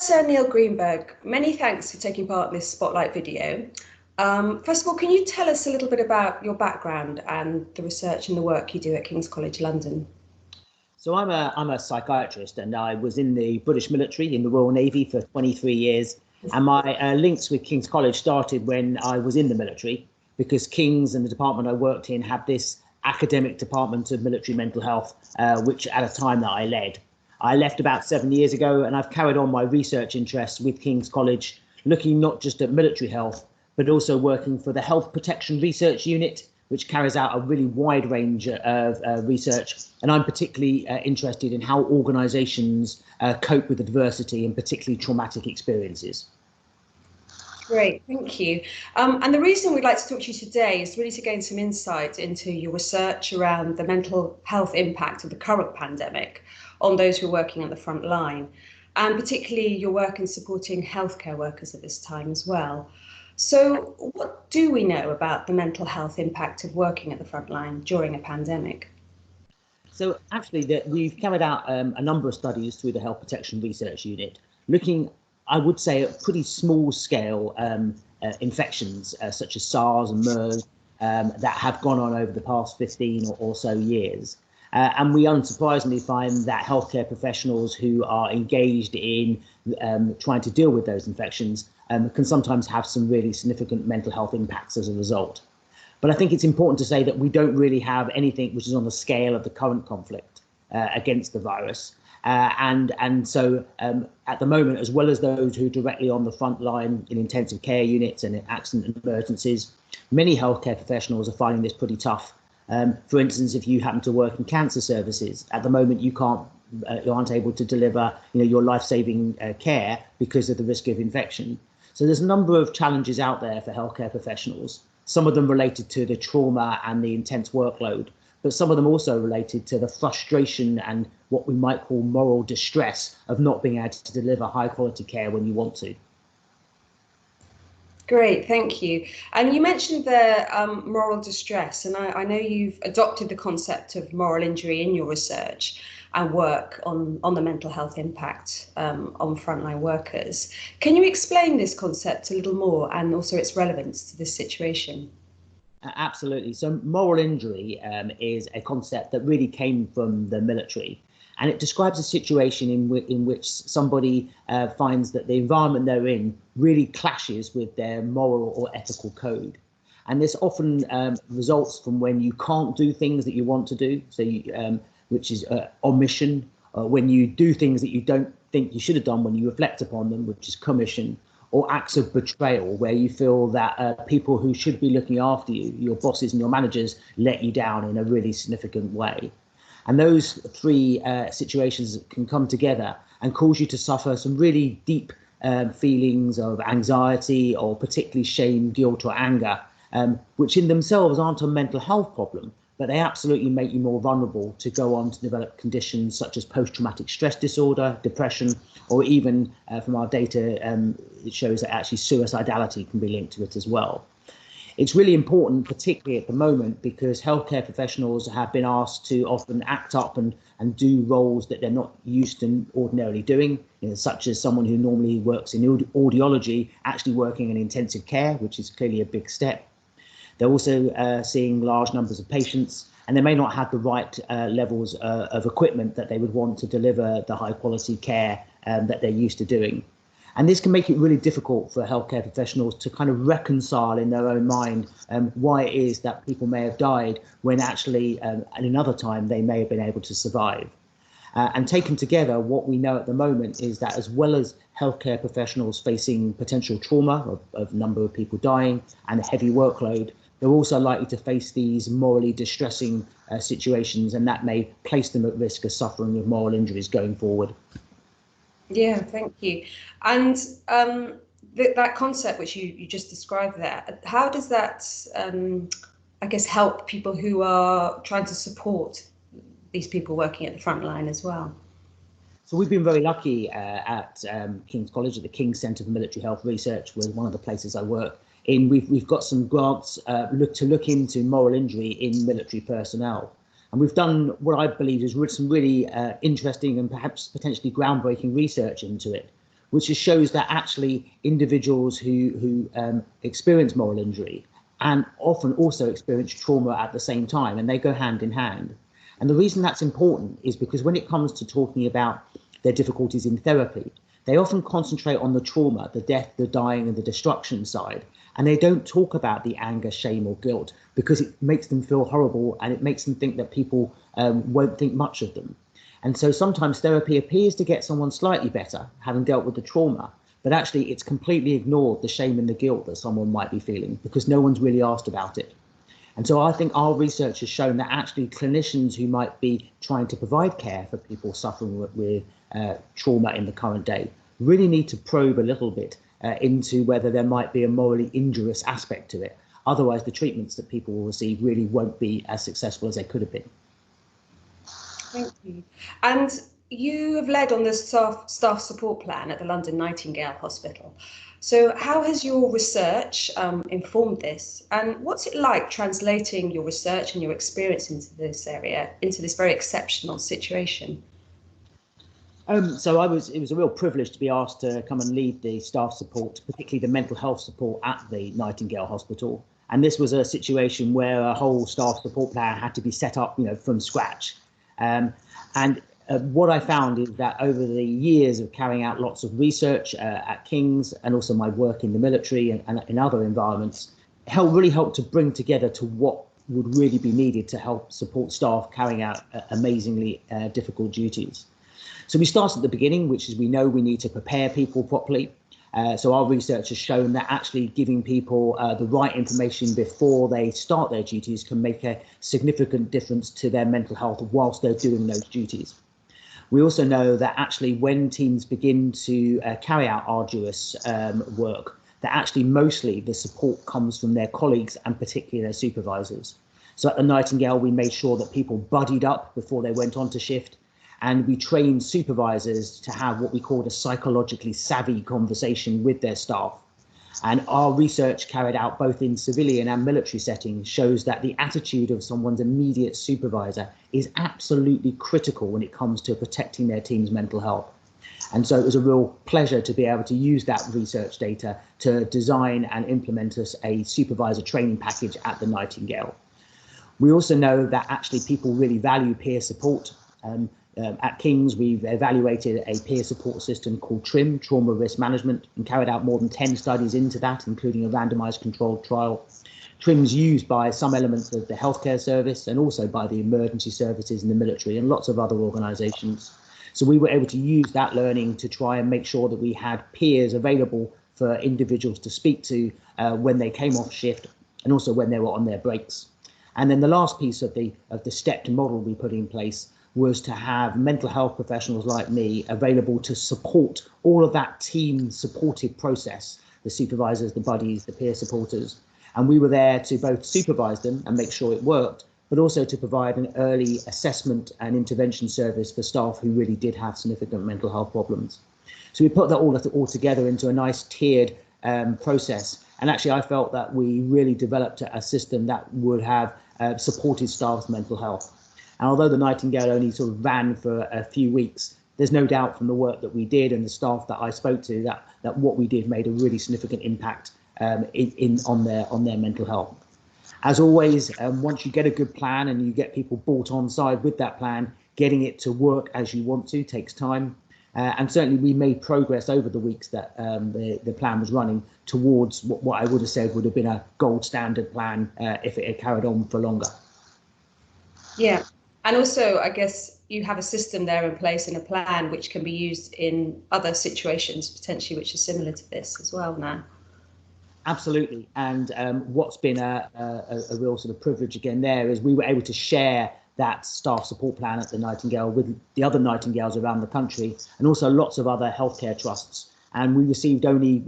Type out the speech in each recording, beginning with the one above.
Sir Neil Greenberg, many thanks for taking part in this Spotlight video. First of all, can you tell us a little bit about your background and the research and the work you do at King's College London? So I'm a psychiatrist, and I was in the British military in the Royal Navy for 23 years. And my links with King's College started when I was in the military, because King's and the department I worked in had this academic department of military mental health, which at a time that I led. I left about 7 years ago, and I've carried on my research interests with King's College, looking not just at military health, but also working for the Health Protection Research Unit, which carries out a really wide range of research. And I'm particularly interested in how organisations cope with adversity and particularly traumatic experiences. Great, thank you. And the reason we'd like to talk to you today is really to gain some insight into your research around the mental health impact of the current pandemic on those who are working on the front line, and particularly your work in supporting healthcare workers at this time as well. So what do we know about the mental health impact of working at the front line during a pandemic? So actually, we've carried out a number of studies through the Health Protection Research Unit, looking, I would say, at pretty small scale infections such as SARS and MERS that have gone on over the past 15 or so years. And we unsurprisingly find that healthcare professionals who are engaged in trying to deal with those infections can sometimes have some really significant mental health impacts as a result. But I think it's important to say that we don't really have anything which is on the scale of the current conflict against the virus. And so at the moment, as well as those who are directly on the front line in intensive care units and in accident and emergencies, many healthcare professionals are finding this pretty tough. For instance, if you happen to work in cancer services, at the moment you aren't able to deliver your life-saving care because of the risk of infection. So there's a number of challenges out there for healthcare professionals, some of them related to the trauma and the intense workload, but some of them also related to the frustration and what we might call moral distress of not being able to deliver high quality care when you want to. Great, thank you. And you mentioned the moral distress, and I know you've adopted the concept of moral injury in your research and work on the mental health impact on frontline workers. Can you explain this concept a little more and also its relevance to this situation? Absolutely. So moral injury is a concept that really came from the military, and it describes a situation in which somebody finds that the environment they're in really clashes with their moral or ethical code. And this often results from when you can't do things that you want to do, so which is omission, when you do things that you don't think you should have done when you reflect upon them, which is commission, or acts of betrayal, where you feel that people who should be looking after you, your bosses and your managers, let you down in a really significant way. And those three situations can come together and cause you to suffer some really deep feelings of anxiety or particularly shame, guilt or anger, which in themselves aren't a mental health problem, but they absolutely make you more vulnerable to go on to develop conditions such as post-traumatic stress disorder, depression, or even from our data, it shows that actually suicidality can be linked to it as well. It's really important, particularly at the moment, because healthcare professionals have been asked to often act up and do roles that they're not used to ordinarily doing, such as someone who normally works in audiology, actually working in intensive care, which is clearly a big step. They're also seeing large numbers of patients, and they may not have the right levels of equipment that they would want to deliver the high quality care that they're used to doing. And this can make it really difficult for healthcare professionals to kind of reconcile in their own mind why it is that people may have died when actually at another time they may have been able to survive. And taken together, what we know at the moment is that as well as healthcare professionals facing potential trauma of a number of people dying and a heavy workload, they're also likely to face these morally distressing situations, and that may place them at risk of suffering of moral injuries going forward. Yeah, thank you. And that concept which you just described there, how does that, I guess, help people who are trying to support these people working at the front line as well? So we've been very lucky at King's College, at the King's Centre for Military Health Research, was one of the places I work in. We've got some grants to look into moral injury in military personnel. And we've done what I believe is some really interesting and perhaps potentially groundbreaking research into it, which just shows that actually individuals who experience moral injury and often also experience trauma at the same time, and they go hand in hand. And the reason that's important is because when it comes to talking about their difficulties in therapy, they often concentrate on the trauma, the death, the dying, and the destruction side. And they don't talk about the anger, shame, or guilt because it makes them feel horrible and it makes them think that people won't think much of them. And so sometimes therapy appears to get someone slightly better, having dealt with the trauma, but actually it's completely ignored the shame and the guilt that someone might be feeling because no one's really asked about it. And so I think our research has shown that actually clinicians who might be trying to provide care for people suffering with trauma in the current day really need to probe a little bit into whether there might be a morally injurious aspect to it. Otherwise, the treatments that people will receive really won't be as successful as they could have been. Thank you. And you have led on the staff support plan at the London Nightingale Hospital. So how has your research informed this? And what's it like translating your research and your experience into this area, into this very exceptional situation? So it was a real privilege to be asked to come and lead the staff support, particularly the mental health support at the Nightingale Hospital. And this was a situation where a whole staff support plan had to be set up, from scratch. What I found is that over the years of carrying out lots of research at King's and also my work in the military and in other environments, really helped to bring together to what would really be needed to help support staff carrying out amazingly difficult duties. So we start at the beginning, which is we know we need to prepare people properly. So our research has shown that actually giving people the right information before they start their duties can make a significant difference to their mental health whilst they're doing those duties. We also know that actually when teams begin to carry out arduous work, that actually mostly the support comes from their colleagues and particularly their supervisors. So at the Nightingale, we made sure that people buddied up before they went on to shift. And we trained supervisors to have what we called a psychologically savvy conversation with their staff. And our research carried out both in civilian and military settings shows that the attitude of someone's immediate supervisor is absolutely critical when it comes to protecting their team's mental health. And so it was a real pleasure to be able to use that research data to design and implement a supervisor training package at the Nightingale. We also know that actually people really value peer support. At King's, we've evaluated a peer support system called TRIM, Trauma Risk Management, and carried out more than 10 studies into that, including a randomized controlled trial. TRIM's used by some elements of the healthcare service and also by the emergency services in the military and lots of other organisations. So we were able to use that learning to try and make sure that we had peers available for individuals to speak to when they came off shift and also when they were on their breaks. And then the last piece of the stepped model we put in place was to have mental health professionals like me available to support all of that team supportive process, the supervisors, the buddies, the peer supporters. And we were there to both supervise them and make sure it worked, but also to provide an early assessment and intervention service for staff who really did have significant mental health problems. So we put that all together into a nice tiered process. And actually, I felt that we really developed a system that would have supported staff's mental health. And although the Nightingale only sort of ran for a few weeks, there's no doubt from the work that we did and the staff that I spoke to that what we did made a really significant impact on their mental health. As always, once you get a good plan and you get people brought on side with that plan, getting it to work as you want to takes time. And certainly we made progress over the weeks that the plan was running towards what I would have said would have been a gold standard plan if it had carried on for longer. Yeah. And also, I guess you have a system there in place and a plan which can be used in other situations, potentially, which are similar to this as well now. Absolutely. And what's been a real sort of privilege again there is we were able to share that staff support plan at the Nightingale with the other Nightingales around the country and also lots of other healthcare trusts. And we received only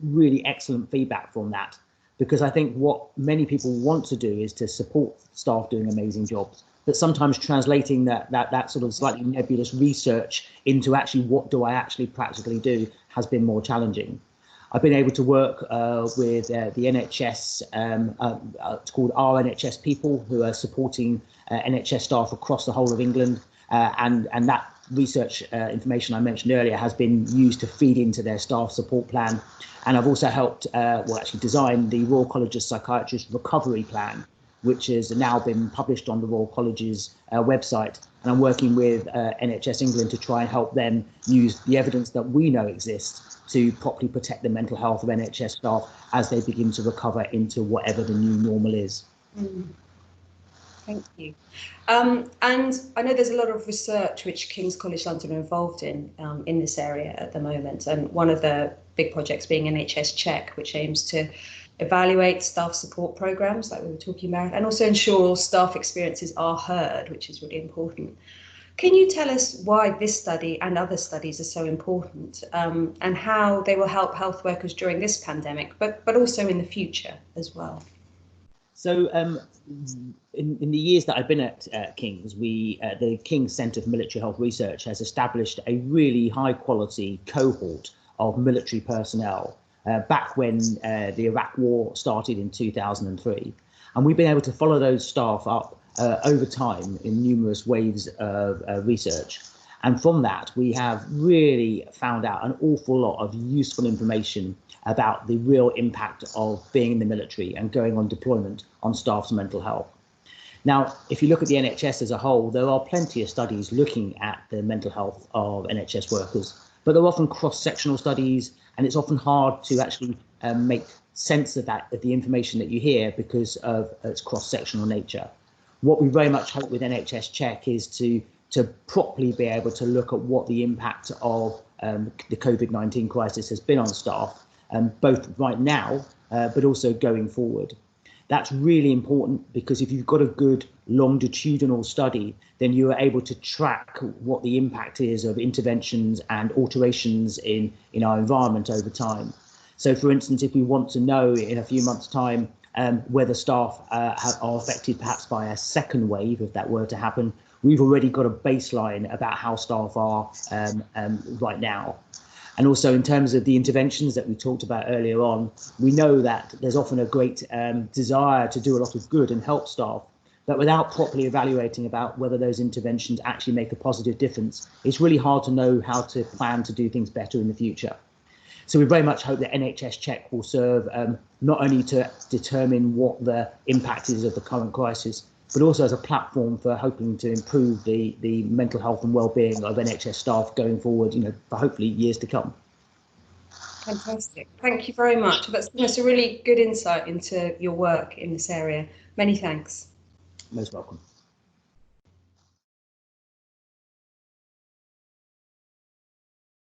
really excellent feedback from that, because I think what many people want to do is to support staff doing amazing jobs. But sometimes translating that sort of slightly nebulous research into actually what do I actually practically do has been more challenging. I've been able to work with the NHS, it's called Our NHS People, who are supporting NHS staff across the whole of England. And that research information I mentioned earlier has been used to feed into their staff support plan. And I've also helped, actually design the Royal College of Psychiatrists recovery plan, which has now been published on the Royal College's website. And I'm working with NHS England to try and help them use the evidence that we know exists to properly protect the mental health of NHS staff as they begin to recover into whatever the new normal is. Thank you. And I know there's a lot of research which King's College London are involved in this area at the moment. And one of the big projects being NHS Check, which aims to evaluate staff support programmes like we were talking about, and also ensure staff experiences are heard, which is really important. Can you tell us why this study and other studies are so important, and how they will help health workers during this pandemic, but also in the future as well? So in the years that I've been at King's, the King's Centre for Military Health Research has established a really high quality cohort of military personnel back when the Iraq War started in 2003. And we've been able to follow those staff up over time in numerous waves of research. And from that, we have really found out an awful lot of useful information about the real impact of being in the military and going on deployment on staff's mental health. Now, if you look at the NHS as a whole, there are plenty of studies looking at the mental health of NHS workers, but they're often cross-sectional studies, and it's often hard to actually make sense of that, of the information that you hear, because of its cross-sectional nature. What we very much hope with NHS Check is to properly be able to look at what the impact of the COVID-19 crisis has been on staff, both right now, but also going forward. That's really important, because if you've got a good longitudinal study, then you are able to track what the impact is of interventions and alterations in our environment over time. So, for instance, if we want to know in a few months' time whether staff are affected perhaps by a second wave, if that were to happen, we've already got a baseline about how staff are right now. And also in terms of the interventions that we talked about earlier on, we know that there's often a great desire to do a lot of good and help staff, but without properly evaluating about whether those interventions actually make a positive difference, it's really hard to know how to plan to do things better in the future. So we very much hope that NHS Check will serve not only to determine what the impact is of the current crisis, but also as a platform for hoping to improve the mental health and well-being of NHS staff going forward, for hopefully years to come. Fantastic. Thank you very much. That's given us a really good insight into your work in this area. Many thanks. Most welcome.